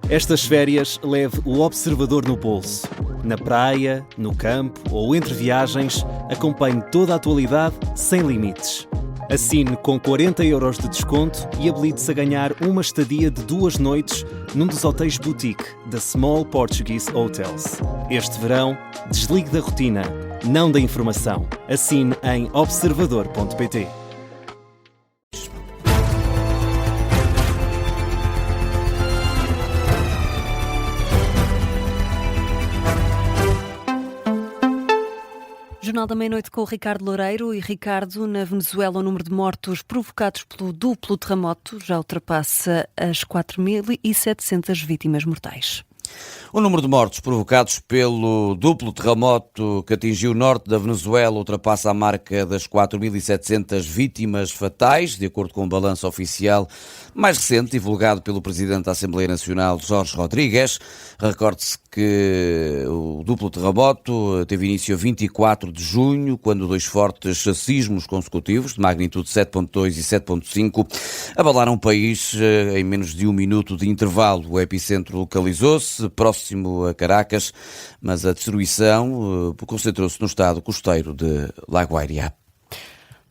Estas férias leve o Observador no bolso. Na praia, no campo ou entre viagens, acompanhe toda a atualidade sem limites. Assine com 40€ de desconto e habilite-se a ganhar uma estadia de 2 noites num dos hotéis boutique da Small Portuguese Hotels. Este verão, desligue da rotina, não da informação. Assine em observador.pt. Jornal da Meia-Noite com o Ricardo Loureiro. E Ricardo, na Venezuela o número de mortos provocados pelo duplo terremoto já ultrapassa as 4.700 vítimas mortais. O número de mortos provocados pelo duplo terremoto que atingiu o norte da Venezuela ultrapassa a marca das 4.700 vítimas fatais, de acordo com o balanço oficial mais recente, divulgado pelo Presidente da Assembleia Nacional, Jorge Rodrigues. Recorde-se que o duplo terremoto teve início a 24 de junho, quando 2 fortes sismos consecutivos, de magnitude 7.2 e 7.5, abalaram o país em menos de 1 minuto de intervalo. O epicentro localizou-se próximo a Caracas, mas a destruição concentrou-se no estado costeiro de La Guaira.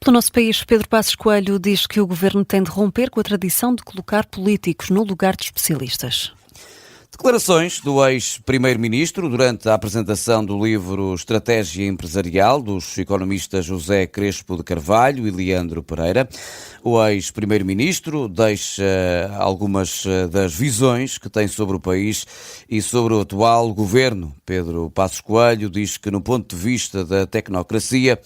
Pelo nosso país, Pedro Passos Coelho diz que o governo tem de romper com a tradição de colocar políticos no lugar de especialistas. Declarações do ex-primeiro-ministro durante a apresentação do livro Estratégia Empresarial dos economistas José Crespo de Carvalho e Leandro Pereira. O ex-primeiro-ministro deixa algumas das visões que tem sobre o país e sobre o atual governo. Pedro Passos Coelho diz que, no ponto de vista da tecnocracia,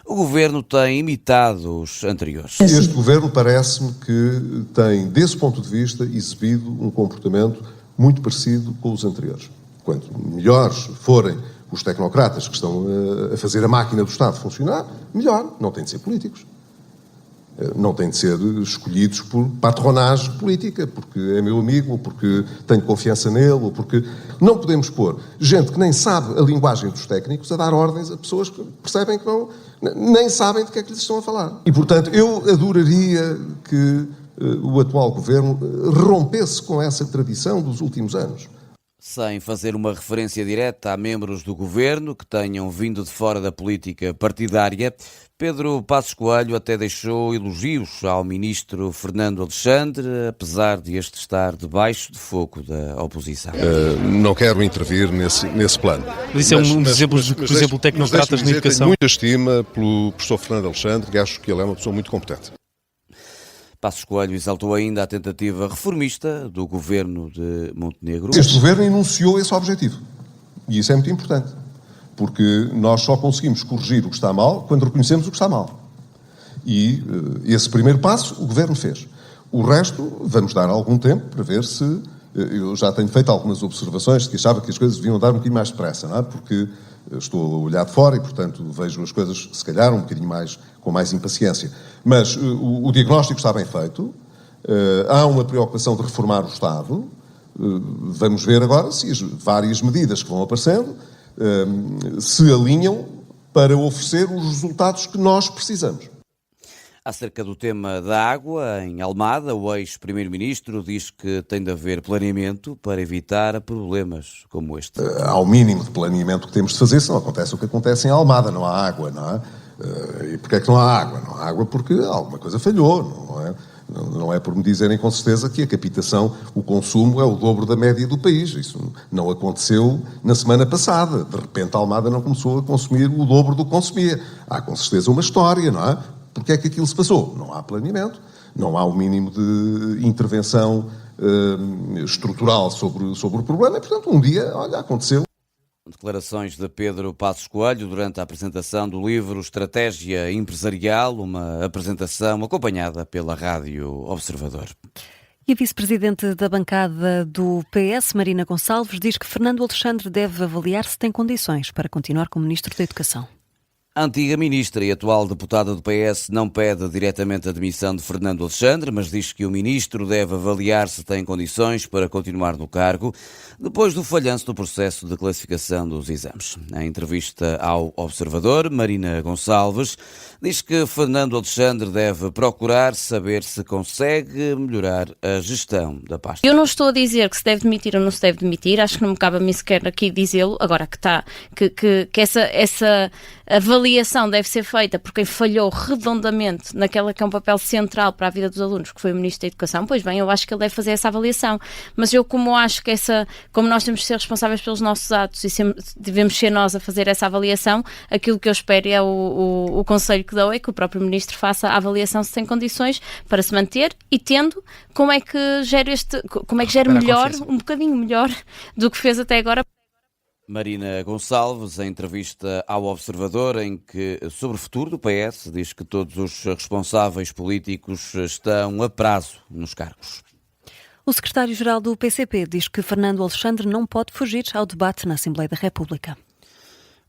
o governo tem imitado os anteriores. Este governo parece-me que tem, desse ponto de vista, exibido um comportamento muito parecido com os anteriores. Quanto melhores forem os tecnocratas que estão a fazer a máquina do Estado funcionar, melhor. Não têm de ser políticos. Não têm de ser escolhidos por patronagem política, porque é meu amigo, ou porque tenho confiança nele, ou porque... Não podemos pôr gente que nem sabe a linguagem dos técnicos a dar ordens a pessoas que percebem que não... nem sabem de que é que lhes estão a falar. E, portanto, eu adoraria que o atual governo rompesse com essa tradição dos últimos anos. Sem fazer uma referência direta a membros do governo que tenham vindo de fora da política partidária, Pedro Passos Coelho até deixou elogios ao ministro Fernando Alexandre, apesar de este estar debaixo de fogo da oposição. Não quero intervir nesse plano. Mas isso é um dos exemplos de, por exemplo, tecnocratas na educação. Tenho muita estima pelo professor Fernando Alexandre, e acho que ele é uma pessoa muito competente. Passos Coelho exaltou ainda a tentativa reformista do governo de Montenegro. Este governo enunciou esse objetivo. E isso é muito importante. Porque nós só conseguimos corrigir o que está mal quando reconhecemos o que está mal. E esse primeiro passo o governo fez. O resto, vamos dar algum tempo para ver se... Eu já tenho feito algumas observações de que achava que as coisas deviam dar um bocadinho mais depressa, não é? Porque estou a olhar de fora e, portanto, vejo as coisas, se calhar, um bocadinho mais, com mais impaciência. Mas o diagnóstico está bem feito. Há uma preocupação de reformar o Estado. Vamos ver agora se as várias medidas que vão aparecendo se alinham para oferecer os resultados que nós precisamos. Acerca do tema da água, em Almada, o ex-primeiro-ministro diz que tem de haver planeamento para evitar problemas como este. Há o mínimo de planeamento que temos de fazer, se não acontece o que acontece em Almada, não há água, não é? E porquê é que não há água? Não há água porque alguma coisa falhou, não é? Não é por me dizerem com certeza que a captação, o consumo é o dobro da média do país. Isso não aconteceu na semana passada. De repente a Almada não começou a consumir o dobro do que consumia. Há com certeza uma história, não é? Porque é que aquilo se passou? Não há planeamento, não há o mínimo de intervenção estrutural sobre o problema e, portanto, um dia, olha, aconteceu. Declarações de Pedro Passos Coelho durante a apresentação do livro Estratégia Empresarial, uma apresentação acompanhada pela Rádio Observador. E a vice-presidente da bancada do PS, Marina Gonçalves, diz que Fernando Alexandre deve avaliar se tem condições para continuar como Ministro da Educação. A antiga ministra e atual deputada do PS não pede diretamente a demissão de Fernando Alexandre, mas diz que o ministro deve avaliar se tem condições para continuar no cargo, depois do falhanço do processo de classificação dos exames. Em entrevista ao Observador, Marina Gonçalves diz que Fernando Alexandre deve procurar saber se consegue melhorar a gestão da pasta. Eu não estou a dizer que se deve demitir ou não se deve demitir, acho que não me cabe a mim sequer aqui dizê-lo, agora que essa avaliação deve ser feita por quem falhou redondamente naquela que é um papel central para a vida dos alunos, que foi o Ministro da Educação. Pois bem, eu acho que ele deve fazer essa avaliação, mas eu como acho que como nós temos de ser responsáveis pelos nossos atos e devemos ser nós a fazer essa avaliação, aquilo que eu espero é o conselho que dou é que o próprio Ministro faça a avaliação se tem condições para se manter e tendo, como é que gera melhor, um bocadinho melhor do que fez até agora. Marina Gonçalves, em entrevista ao Observador, em que, sobre o futuro do PS, diz que todos os responsáveis políticos estão a prazo nos cargos. O secretário-geral do PCP diz que Fernando Alexandre não pode fugir ao debate na Assembleia da República.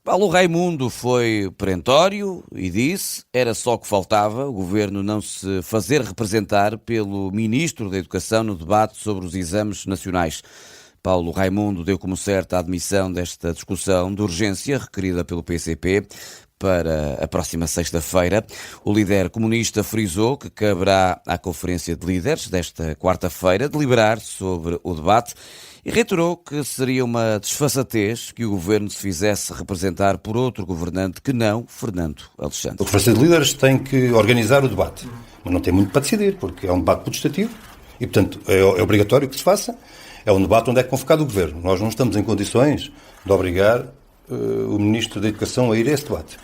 Paulo Raimundo foi perentório e disse era só que faltava o governo não se fazer representar pelo Ministro da Educação no debate sobre os exames nacionais. Paulo Raimundo deu como certa a admissão desta discussão de urgência requerida pelo PCP para a próxima sexta-feira. O líder comunista frisou que caberá à Conferência de Líderes desta quarta-feira deliberar sobre o debate e reiterou que seria uma desfaçatez que o governo se fizesse representar por outro governante que não Fernando Alexandre. A Conferência de Líderes tem que organizar o debate, mas não tem muito para decidir, porque é um debate potestativo e, portanto, é obrigatório que se faça. É um debate onde é convocado o governo. Nós não estamos em condições de obrigar o Ministro da Educação a ir a esse debate.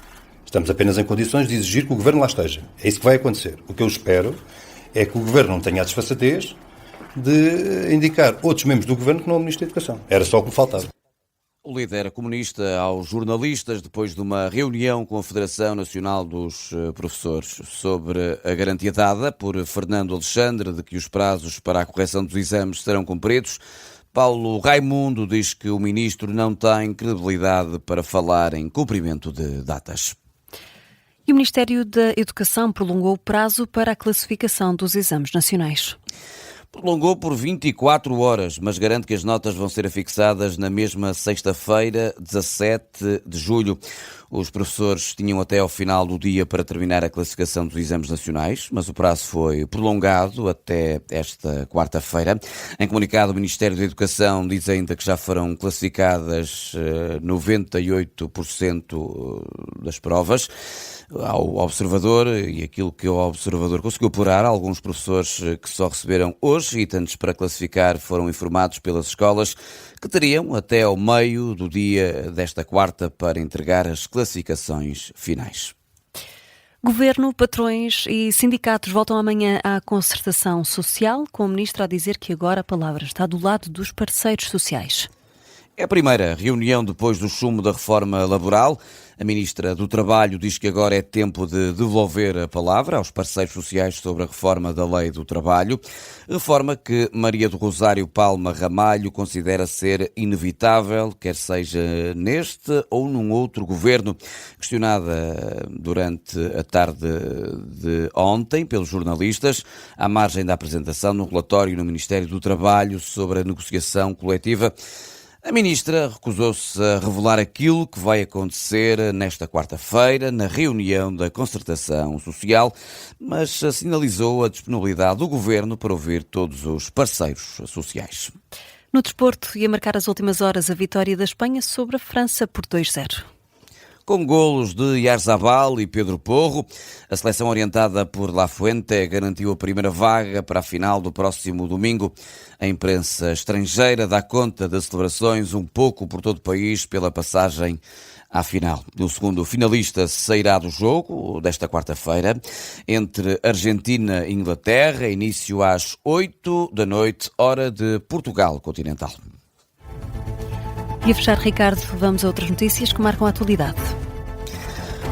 Estamos apenas em condições de exigir que o governo lá esteja. É isso que vai acontecer. O que eu espero é que o governo não tenha a desfaçatez de indicar outros membros do governo que não é o Ministro da Educação. Era só o que me faltava. O líder comunista aos jornalistas depois de uma reunião com a Federação Nacional dos Professores sobre a garantia dada por Fernando Alexandre de que os prazos para a correção dos exames serão cumpridos. Paulo Raimundo diz que o ministro não tem credibilidade para falar em cumprimento de datas. E o Ministério da Educação prolongou o prazo para a classificação dos exames nacionais. Prolongou por 24 horas, mas garante que as notas vão ser afixadas na mesma sexta-feira, 17 de julho. Os professores tinham até ao final do dia para terminar a classificação dos exames nacionais, mas o prazo foi prolongado até esta quarta-feira. Em comunicado, o Ministério da Educação diz ainda que já foram classificadas 98% das provas. Ao Observador, e aquilo que o Observador conseguiu apurar, alguns professores que só receberam hoje itantes para classificar foram informados pelas escolas que teriam até ao meio do dia desta quarta para entregar as classificações finais. Governo, patrões e sindicatos voltam amanhã à concertação social, com o Ministro a dizer que agora a palavra está do lado dos parceiros sociais. É a primeira reunião depois do chumbo da reforma laboral. A Ministra do Trabalho diz que agora é tempo de devolver a palavra aos parceiros sociais sobre a reforma da Lei do Trabalho. Reforma que Maria do Rosário Palma Ramalho considera ser inevitável, quer seja neste ou num outro governo. Questionada durante a tarde de ontem pelos jornalistas, à margem da apresentação no relatório no Ministério do Trabalho sobre a negociação coletiva, a ministra recusou-se a revelar aquilo que vai acontecer nesta quarta-feira, na reunião da concertação social, mas sinalizou a disponibilidade do governo para ouvir todos os parceiros sociais. No desporto, ia marcar as últimas horas a vitória da Espanha sobre a França por 2-0. Com golos de Yarzabal e Pedro Porro, a seleção orientada por La Fuente garantiu a primeira vaga para a final do próximo domingo. A imprensa estrangeira dá conta das celebrações um pouco por todo o país pela passagem à final. O segundo finalista sairá do jogo desta quarta-feira entre Argentina e Inglaterra, início às 8 da noite, hora de Portugal continental. E a fechar, Ricardo, vamos a outras notícias que marcam a atualidade.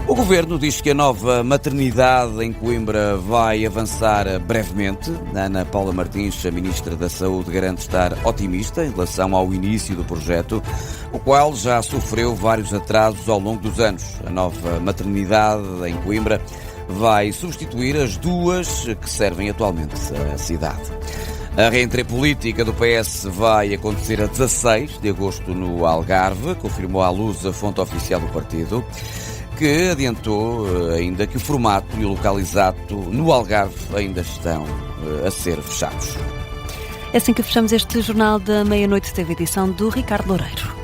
O Governo diz que a nova maternidade em Coimbra vai avançar brevemente. Ana Paula Martins, a Ministra da Saúde, garante estar otimista em relação ao início do projeto, o qual já sofreu vários atrasos ao longo dos anos. A nova maternidade em Coimbra vai substituir as duas que servem atualmente a cidade. A reentrée política do PS vai acontecer a 16 de agosto no Algarve, confirmou à luz a fonte oficial do partido, que adiantou ainda que o formato e o local exato no Algarve ainda estão a ser fechados. É assim que fechamos este Jornal da Meia-Noite. Teve edição do Ricardo Loureiro.